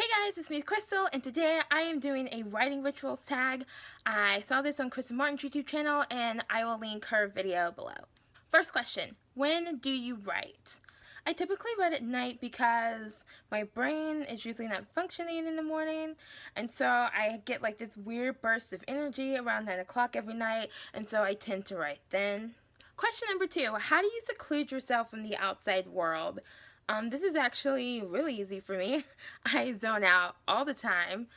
Hey guys, it's me, Crystal, and today I am doing a writing rituals tag. I saw this on Kristen Martin's YouTube channel, and I will link her video below. First question, when do you write? I typically write at night because my brain is usually not functioning in the morning, and so I get like this weird burst of energy around 9 o'clock every night, and so I tend to write then. Question number 2, how do you seclude yourself from the outside world? This is actually really easy for me. I zone out all the time.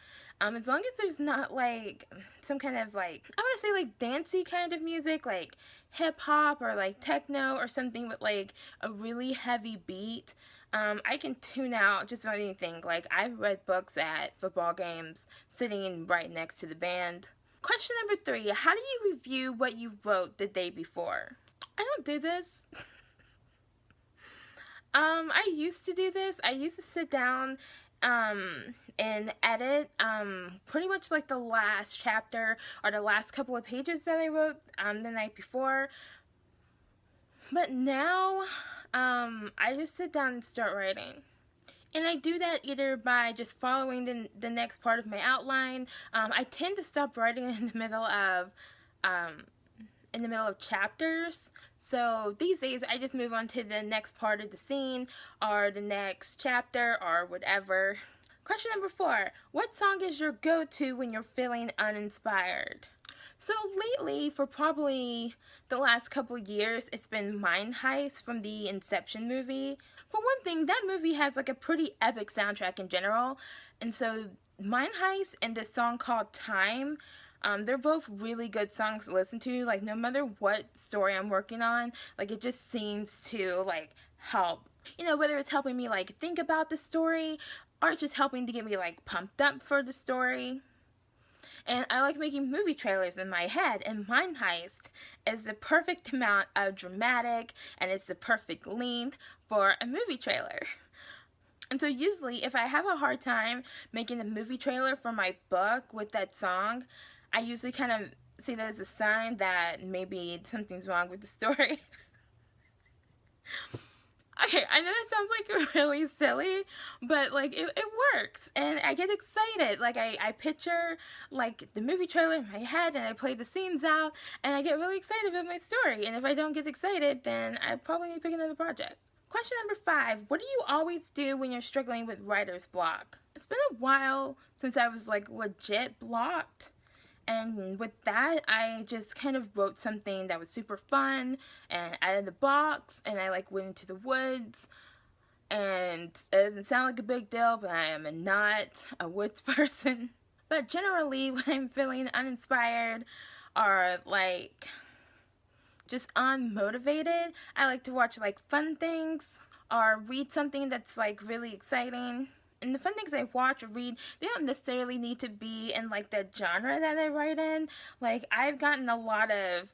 As long as there's not like some kind of like, I want to say like dancey kind of music, like hip hop or like techno or something with like a really heavy beat, I can tune out just about anything. Like I've read books at football games sitting right next to the band. Question number 3, how do you review what you wrote the day before? I don't do this. I used to do this. I used to sit down and edit pretty much like the last chapter or the last couple of pages that I wrote the night before. But now I just sit down and start writing. And I do that either by just following the next part of my outline. I tend to stop writing in the middle of chapters. So these days I just move on to the next part of the scene or the next chapter or whatever. Question number 4, what song is your go-to when you're feeling uninspired? So lately, for probably the last couple years, it's been Mind Heist from the Inception movie. For one thing, that movie has like a pretty epic soundtrack in general, and so Mind Heist and this song called Time, they're both really good songs to listen to. Like no matter what story I'm working on, like it just seems to like help. You know, whether it's helping me like think about the story or just helping to get me like pumped up for the story. And I like making movie trailers in my head, and Mind Heist is the perfect amount of dramatic and it's the perfect length for a movie trailer. And so usually if I have a hard time making a movie trailer for my book with that song, I usually kind of see that as a sign that maybe something's wrong with the story. Okay, I know that sounds like really silly, but like it works and I get excited. Like I picture like the movie trailer in my head and I play the scenes out and I get really excited about my story, and if I don't get excited then I probably need to pick another project. Question number 5, what do you always do when you're struggling with writer's block? It's been a while since I was like legit blocked. And with that, I just kind of wrote something that was super fun and out of the box, and I like went into the woods, and it doesn't sound like a big deal, but I am not a woods person. But generally, when I'm feeling uninspired or like just unmotivated, I like to watch like fun things or read something that's like really exciting. And the fun things I watch or read, they don't necessarily need to be in like the genre that I write in. Like I've gotten a lot of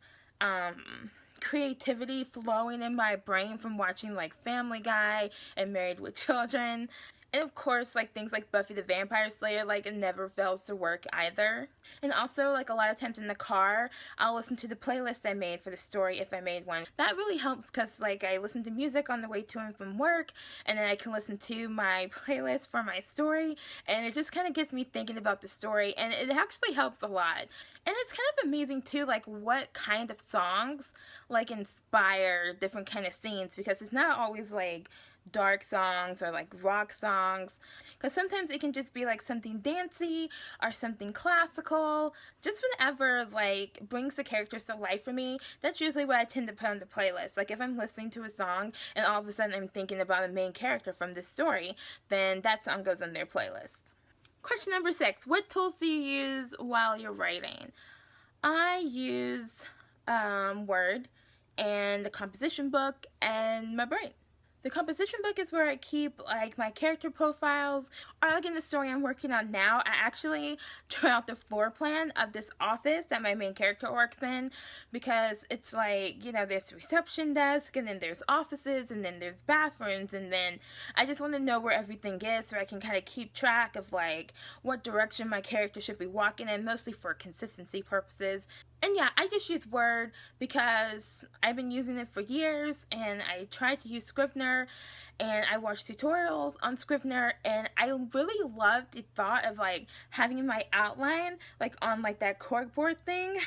creativity flowing in my brain from watching like Family Guy and Married with Children. And of course, like things like Buffy the Vampire Slayer, like it never fails to work either. And also, like a lot of times in the car, I'll listen to the playlist I made for the story if I made one. That really helps because like I listen to music on the way to and from work, and then I can listen to my playlist for my story, and it just kind of gets me thinking about the story, and it actually helps a lot. And it's kind of amazing too, like what kind of songs like inspire different kind of scenes, because it's not always like dark songs or like rock songs, because sometimes it can just be like something dancey or something classical, just whatever like brings the characters to life for me. That's usually what I tend to put on the playlist. Like if I'm listening to a song and all of a sudden I'm thinking about a main character from this story, then that song goes on their playlist. Question number 6, what tools do you use while you're writing? I use Word and the composition book and my brain. The composition book is where I keep like my character profiles, or like in the story I'm working on now, I actually drew out the floor plan of this office that my main character works in, because it's like, you know, there's a reception desk, and then there's offices, and then there's bathrooms, and then I just want to know where everything is so I can kind of keep track of like what direction my character should be walking in, mostly for consistency purposes. And yeah, I just use Word because I've been using it for years, and I tried to use Scrivener, and I watched tutorials on Scrivener, and I really loved the thought of like having my outline like on like that corkboard thing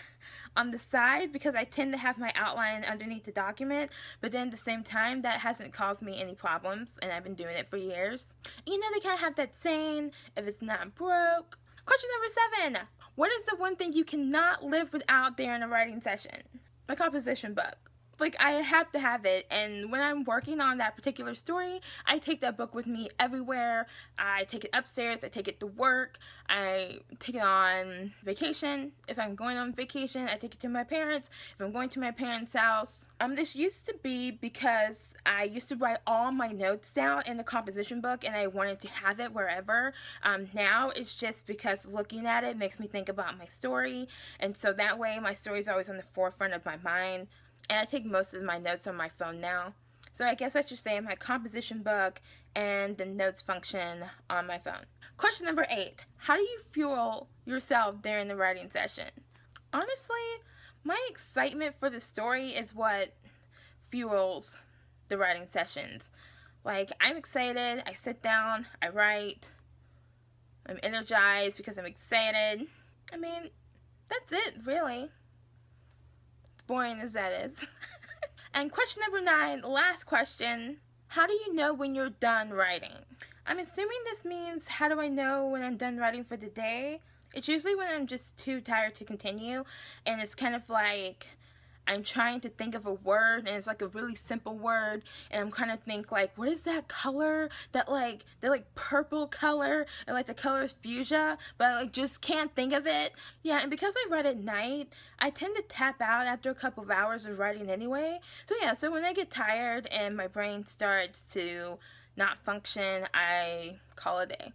on the side, because I tend to have my outline underneath the document, but then at the same time that hasn't caused me any problems, and I've been doing it for years. You know, they kind of have that saying, if it's not broke. Question number 7. What is the one thing you cannot live without during a writing session? My composition book. Like, I have to have it, and when I'm working on that particular story, I take that book with me everywhere. I take it upstairs, I take it to work, I take it on vacation. If I'm going on vacation, I take it to my parents. If I'm going to my parents' house. This used to be because I used to write all my notes down in the composition book, and I wanted to have it wherever. Now it's just because looking at it makes me think about my story, and so that way my story is always on the forefront of my mind. And I take most of my notes on my phone now. So I guess I should say my composition book and the notes function on my phone. Question number 8. How do you fuel yourself during the writing session? Honestly, my excitement for the story is what fuels the writing sessions. Like, I'm excited, I sit down, I write, I'm energized because I'm excited. I mean, that's it, really. Boring as that is. And question number 9, last question. How do you know when you're done writing? I'm assuming this means, how do I know when I'm done writing for the day? It's usually when I'm just too tired to continue, and it's kind of like I'm trying to think of a word, and it's like a really simple word, and I'm kind of think like, what is that color? That like purple color, and like the color is fuchsia, but I like just can't think of it. Yeah, and because I write at night, I tend to tap out after a couple of hours of writing anyway. So yeah, so when I get tired and my brain starts to not function, I call it a day.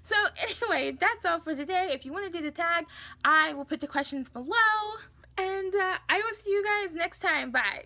So anyway, that's all for today. If you want to do the tag, I will put the questions below. And I will see you guys next time. Bye.